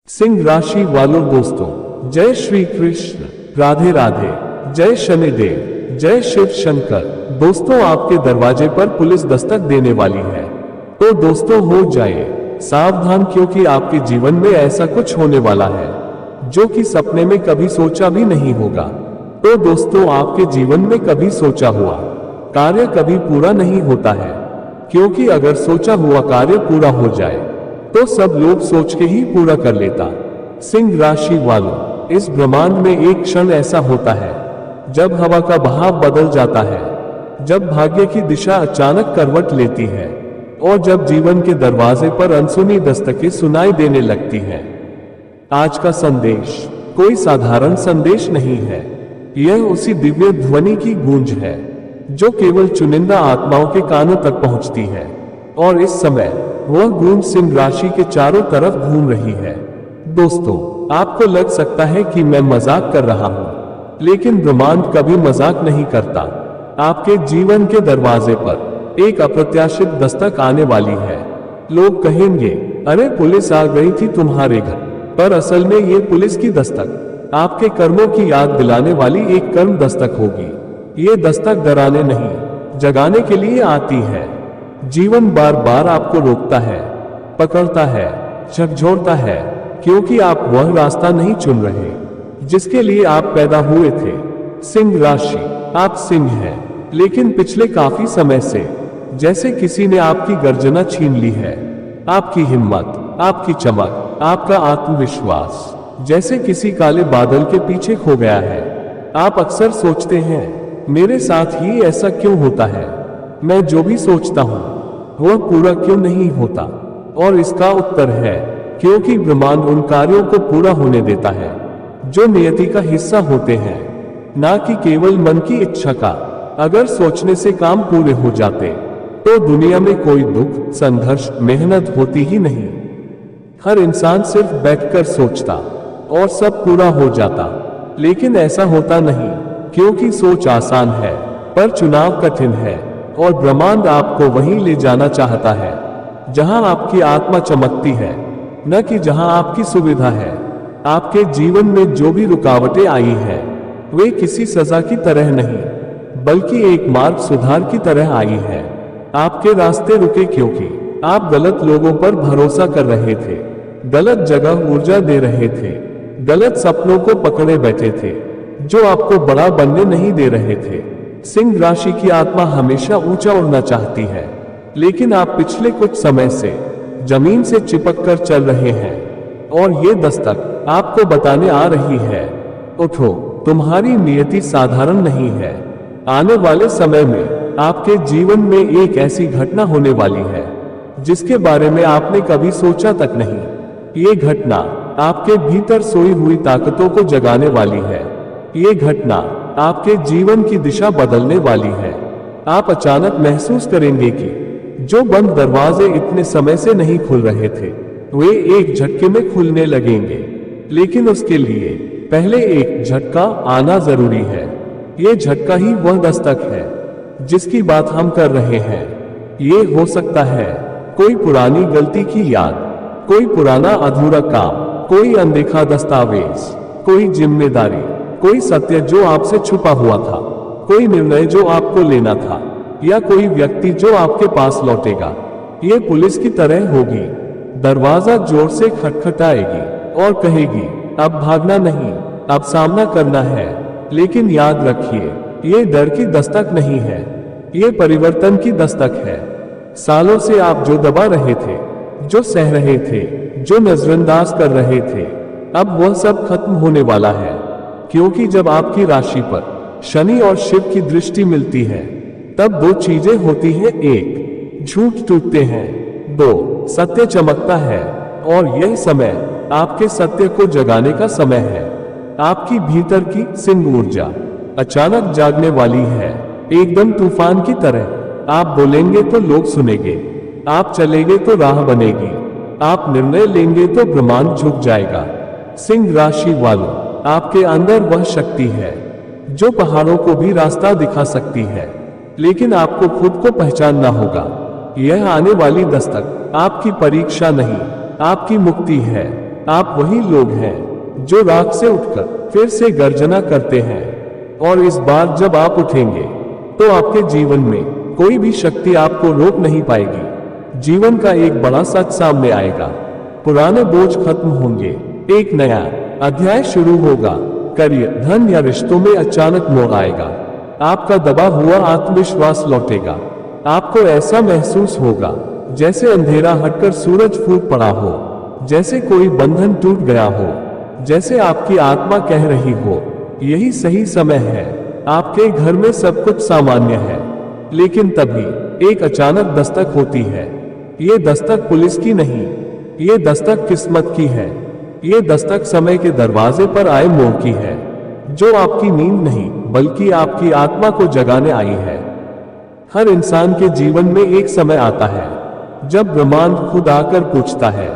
सिंह राशि वालों दोस्तों, जय श्री कृष्ण, राधे राधे, जय शनिदेव, जय शिव शंकर। दोस्तों, आपके दरवाजे पर पुलिस दस्तक देने वाली है, तो दोस्तों हो जाए सावधान, क्योंकि आपके जीवन में ऐसा कुछ होने वाला है जो कि सपने में कभी सोचा भी नहीं होगा। तो दोस्तों, आपके जीवन में कभी सोचा हुआ कार्य कभी पूरा नहीं होता है, क्योंकि अगर सोचा हुआ कार्य पूरा हो जाए तो सब लोग सोच के ही पूरा कर लेता। सिंह राशि वालों, इस ब्रह्मांड में एक क्षण ऐसा होता है जब हवा का बहाव बदल जाता है, जब भाग्य की दिशा अचानक करवट लेती है और जब जीवन के दरवाजे पर अनसुनी दस्तकें सुनाई देने लगती हैं। आज का संदेश कोई साधारण संदेश नहीं है, यह उसी दिव्य ध्वनि की गूंज है जो केवल चुनिंदा आत्माओं के कानों तक पहुंचती है। और इस समय वह गूंज सिंह राशि के चारों तरफ घूम रही है। दोस्तों, आपको लग सकता है कि मैं मजाक कर रहा हूं, लेकिन ब्रह्मांड कभी मजाक नहीं करता। आपके जीवन के दरवाजे पर एक अप्रत्याशित दस्तक आने वाली है। लोग कहेंगे, अरे पुलिस आ गई थी तुम्हारे घर, पर असल में ये पुलिस की दस्तक आपके कर्मों की याद दिलाने वाली एक कर्म दस्तक होगी। ये दस्तक डराने नहीं, जगाने के लिए आती है। जीवन बार बार आपको रोकता है, पकड़ता है, झकझोरता है, क्योंकि आप वह रास्ता नहीं चुन रहे जिसके लिए आप पैदा हुए थे। सिंह राशि, आप सिंह हैं, लेकिन पिछले काफी समय से जैसे किसी ने आपकी गर्जना छीन ली है। आपकी हिम्मत, आपकी चमक, आपका आत्मविश्वास जैसे किसी काले बादल के पीछे खो गया है। आप अक्सर सोचते हैं, मेरे साथ ही ऐसा क्यों होता है, मैं जो भी सोचता हूं वह पूरा क्यों नहीं होता। और इसका उत्तर है, क्योंकि ब्रह्मांड उन कार्यों को पूरा होने देता है जो नियति का हिस्सा होते हैं, ना कि केवल मन की इच्छा का। अगर सोचने से काम पूरे हो जाते तो दुनिया में कोई दुख, संघर्ष, मेहनत होती ही नहीं। हर इंसान सिर्फ बैठकर सोचता और सब पूरा हो जाता, लेकिन ऐसा होता नहीं, क्योंकि सोच आसान है पर चुनाव कठिन है। और ब्रह्मांड आपको वहीं ले जाना चाहता है जहां आपकी आत्मा चमकती है, न कि जहां आपकी सुविधा है। आपके जीवन में जो भी रुकावटें आई हैं, वे किसी सजा की तरह नहीं, बल्कि एक मार्ग सुधार की तरह आई है। आपके रास्ते रुके क्योंकि आप गलत लोगों पर भरोसा कर रहे थे, गलत जगह ऊर्जा दे रहे थे, गलत सपनों को पकड़े बैठे थे जो आपको बड़ा बनने नहीं दे रहे थे। सिंह राशि की आत्मा हमेशा ऊंचा उड़ना चाहती है, लेकिन आप पिछले कुछ समय से जमीन से चिपक कर चल रहे हैं। और ये दस्तक आपको बताने आ रही है, उठो, तुम्हारी नियति साधारण नहीं है। आने वाले समय में आपके जीवन में एक ऐसी घटना होने वाली है जिसके बारे में आपने कभी सोचा तक नहीं। ये घटना आपके भीतर सोई हुई ताकतों को जगाने वाली है। ये घटना आपके जीवन की दिशा बदलने वाली है। आप अचानक महसूस करेंगे कि जो बंद दरवाजे इतने समय से नहीं खुल रहे थे, वे एक झटके में खुलने लगेंगे। लेकिन उसके लिए पहले एक झटका आना जरूरी है। ये झटका ही वह दस्तक है जिसकी बात हम कर रहे हैं। ये हो सकता है कोई पुरानी गलती की याद, कोई पुराना अधूरा काम, कोई अनदेखा दस्तावेज, कोई जिम्मेदारी, कोई सत्य जो आपसे छुपा हुआ था, कोई निर्णय जो आपको लेना था, या कोई व्यक्ति जो आपके पास लौटेगा। ये पुलिस की तरह होगी। दरवाजा जोर से खटखटाएगी और कहेगी, अब भागना नहीं, अब सामना करना है। लेकिन याद रखिए, ये डर की दस्तक नहीं है, ये परिवर्तन की दस्तक है। सालों से आप जो दबा रहे थे, जो सह रहे थे, जो नजरअंदाज कर रहे थे, अब वह सब खत्म होने वाला है। क्योंकि जब आपकी राशि पर शनि और शिव की दृष्टि मिलती है, तब दो चीजें होती हैं। एक, झूठ टूटते हैं। दो, सत्य चमकता है। और यह समय आपके सत्य को जगाने का समय है। आपकी भीतर की सिंह ऊर्जा अचानक जागने वाली है, एकदम तूफान की तरह। आप बोलेंगे तो लोग सुनेंगे, आप चलेंगे तो राह बनेगी, आप निर्णय लेंगे तो ब्रह्मांड झुक जाएगा। सिंह राशि वालों, आपके अंदर वह शक्ति है जो पहाड़ों को भी रास्ता दिखा सकती है, लेकिन आपको खुद को पहचानना होगा। यह आने वाली दस्तक आपकी परीक्षा नहीं, आपकी मुक्ति है। आप वही लोग हैं जो राख से उठकर फिर से गर्जना करते हैं, और इस बार जब आप उठेंगे तो आपके जीवन में कोई भी शक्ति आपको रोक नहीं पाएगी। जीवन का एक बड़ा सच सामने आएगा, पुराने बोझ खत्म होंगे, एक नया अध्याय शुरू होगा। करियर, धन या रिश्तों में अचानक मोड़ आएगा, आपका दबा हुआ आत्मविश्वास लौटेगा। आपको ऐसा महसूस होगा जैसे अंधेरा हटकर सूरज फूट पड़ा हो, जैसे कोई बंधन टूट गया हो, जैसे आपकी आत्मा कह रही हो यही सही समय है। आपके घर में सब कुछ सामान्य है, लेकिन तभी एक अचानक दस्तक होती है। ये दस्तक पुलिस की नहीं, ये दस्तक किस्मत की है। ये दस्तक समय के दरवाजे पर आए मोड़ की है, जो आपकी नींद नहीं बल्कि आपकी आत्मा को जगाने आई है। हर इंसान के जीवन में एक समय आता है जब ब्रह्मांड खुद आकर पूछता है,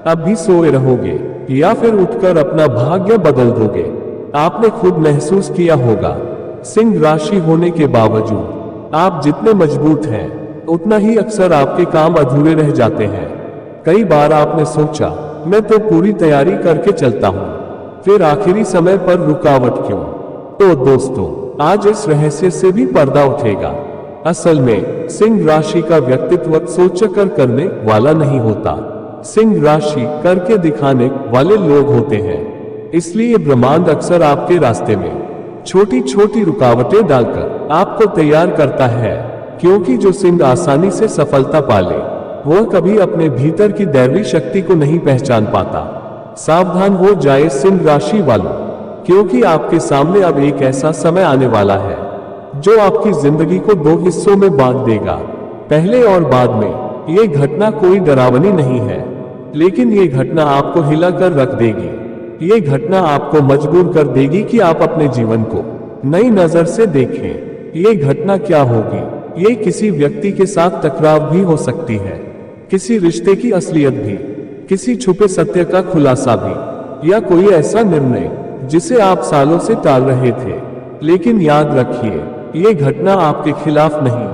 अब भी सोए रहोगे या फिर उठकर अपना भाग्य बदल दोगे। आपने खुद महसूस किया होगा, सिंह राशि होने के बावजूद आप जितने मजबूत हैं उतना ही अक्सर आपके काम अधूरे रह जाते हैं। कई बार आपने सोचा, मैं तो पूरी तैयारी करके चलता हूं, फिर आखिरी समय पर रुकावट क्यों? तो दोस्तों, आज इस रहस्य से भी पर्दा उठेगा। असल में सिंह राशि का व्यक्तित्व सोचकर करने वाला नहीं होता, सिंह राशि करके दिखाने वाले लोग होते हैं। इसलिए ब्रह्मांड अक्सर आपके रास्ते में छोटी छोटी रुकावटें डालकर आपको तैयार करता है, क्योंकि जो सिंह आसानी से सफलता पाले वह कभी अपने भीतर की दैवी शक्ति को नहीं पहचान पाता। सावधान हो जाए सिंह राशि वालों, क्योंकि आपके सामने अब एक ऐसा समय आने वाला है जो आपकी जिंदगी को दो हिस्सों में बांट देगा, पहले और बाद में। ये घटना कोई डरावनी नहीं है, लेकिन ये घटना आपको हिलाकर रख देगी। ये घटना आपको मजबूर कर देगी कि आप अपने जीवन को नई नजर से देखें। ये घटना क्या होगी? ये किसी व्यक्ति के साथ टकराव भी हो सकती है, किसी रिश्ते की असलियत भी, किसी छुपे सत्य का खुलासा भी, या कोई ऐसा निर्णय जिसे आप सालों से टाल रहे थे। लेकिन याद रखिए, ये घटना आपके खिलाफ नहीं,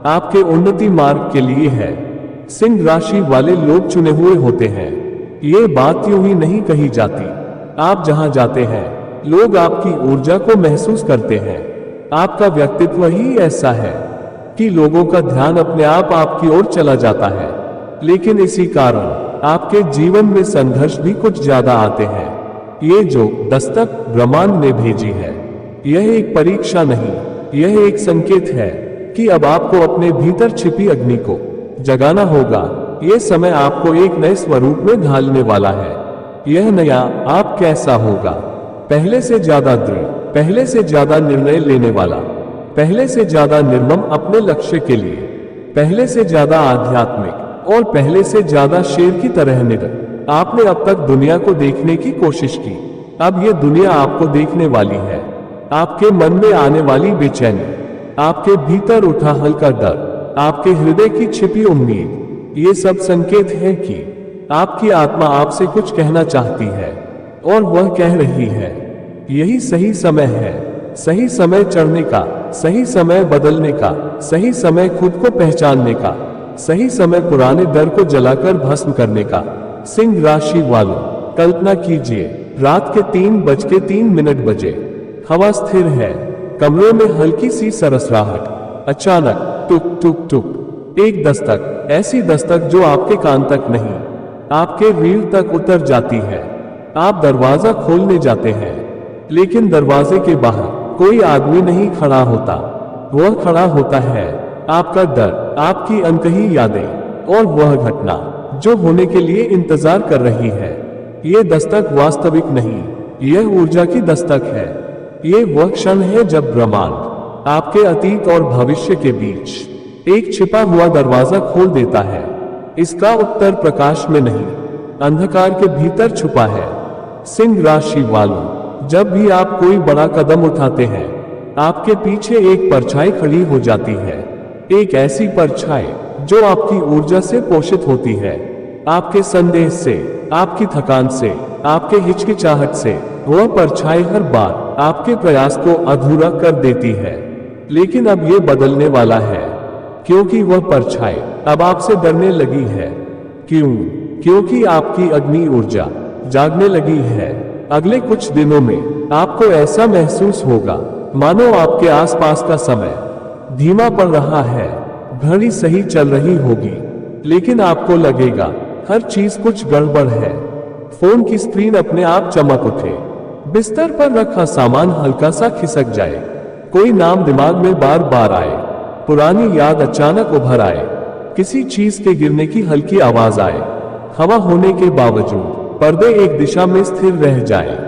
आपके उन्नति मार्ग के लिए है। सिंह राशि वाले लोग चुने हुए होते हैं। ये बात यूं ही नहीं कही जाती। आप जहां जाते हैं लोग आपकी ऊर्जा को महसूस करते हैं। आपका व्यक्तित्व ही ऐसा है कि लोगों का ध्यान अपने आप आपकी ओर चला जाता है। लेकिन इसी कारण आपके जीवन में संघर्ष भी कुछ ज्यादा आते हैं। ये जो दस्तक ब्रह्मांड ने भेजी है, यह एक परीक्षा नहीं, यह एक संकेत है कि अब आपको अपने भीतर छिपी अग्नि को जगाना होगा। यह समय आपको एक नए स्वरूप में ढालने वाला है। यह नया आप कैसा होगा? पहले से ज्यादा दृढ़, पहले से ज्यादा निर्णय लेने वाला, पहले से ज्यादा निर्मम अपने लक्ष्य के लिए, पहले से ज्यादा आध्यात्मिक और पहले से ज्यादा शेर की तरह निडर। आपने अब तक दुनिया को देखने की कोशिश की, अब यह दुनिया आपको देखने वाली है। आपके मन में आने वाली बेचैनी, आपके भीतर उठा हल्का डर, आपके हृदय की छिपी उम्मीद, ये सब संकेत है कि आपकी आत्मा आपसे कुछ कहना चाहती है, और वह कह रही है यही सही समय है। सही समय चढ़ने का, सही समय बदलने का, सही समय खुद को पहचानने का, सही समय पुराने डर को जलाकर भस्म करने का। सिंह राशि वालों, कल्पना कीजिए, रात के 3:03 बजे, हवा स्थिर है, कमरे में हल्की सी सरसराहट, अचानक टुक टुक टुक, एक दस्तक, ऐसी दस्तक जो आपके कान तक नहीं, आपके रीढ़ तक उतर जाती है। आप दरवाजा खोलने जाते हैं, लेकिन दरवाजे के बाहर कोई आदमी नहीं खड़ा होता। वह खड़ा होता है आपका डर, आपकी अनकही यादें और वह घटना जो होने के लिए इंतजार कर रही है। ये दस्तक वास्तविक नहीं, यह ऊर्जा की दस्तक है। ये वह क्षण है जब ब्रह्मांड आपके अतीत और भविष्य के बीच एक छिपा हुआ दरवाजा खोल देता है। इसका उत्तर प्रकाश में नहीं, अंधकार के भीतर छुपा है। सिंह राशि वालों, जब भी आप कोई बड़ा कदम उठाते हैं, आपके पीछे एक परछाई खड़ी हो जाती है। एक ऐसी परछाई जो आपकी ऊर्जा से पोषित होती है, आपके संदेह से, आपकी थकान से, आपके हिचकिचाहट से। वह परछाई हर बार आपके प्रयास को अधूरा कर देती है। लेकिन अब यह बदलने वाला है, क्योंकि वह परछाई अब आपसे डरने लगी है। क्यों? क्योंकि आपकी अग्नि ऊर्जा जागने लगी है। अगले कुछ दिनों में आपको ऐसा महसूस होगा मानो आपके आसपास का समय धीमा पड़ रहा है। घड़ी सही चल रही होगी, लेकिन आपको लगेगा हर चीज कुछ गड़बड़ है। फोन की स्क्रीन अपने आप चमक उठे, बिस्तर पर रखा सामान हल्का सा खिसक जाए, कोई नाम दिमाग में बार बार आए, पुरानी याद अचानक उभर आए, किसी चीज के गिरने की हल्की आवाज आए, हवा होने के बावजूद पर्दे एक दिशा में स्थिर रह जाए।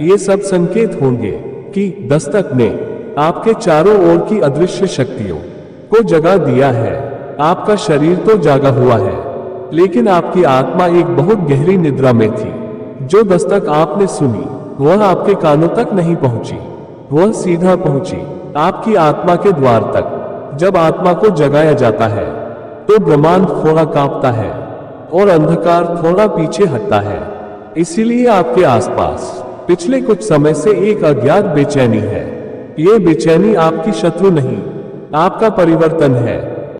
ये सब संकेत होंगे कि दस्तक ने आपके चारों ओर की अदृश्य शक्तियों को जगा दिया है। आपका शरीर तो जागा हुआ है, लेकिन आपकी आत्मा एक बहुत गहरी निद्रा में थी। जो दस्तक आपने सुनी वह आपके कानों तक नहीं पहुंची, वह सीधा पहुंची आपकी आत्मा के द्वार तक। जब आत्मा को जगाया जाता है तो ब्रह्मांड थोड़ा कांपता है और अंधकार थोड़ा पीछे हटता है। इसीलिए आपके आसपास पिछले कुछ समय से एक अज्ञात बेचैनी है। ये बेचैनी आपकी शत्रु नहीं, आपका परिवर्तन है।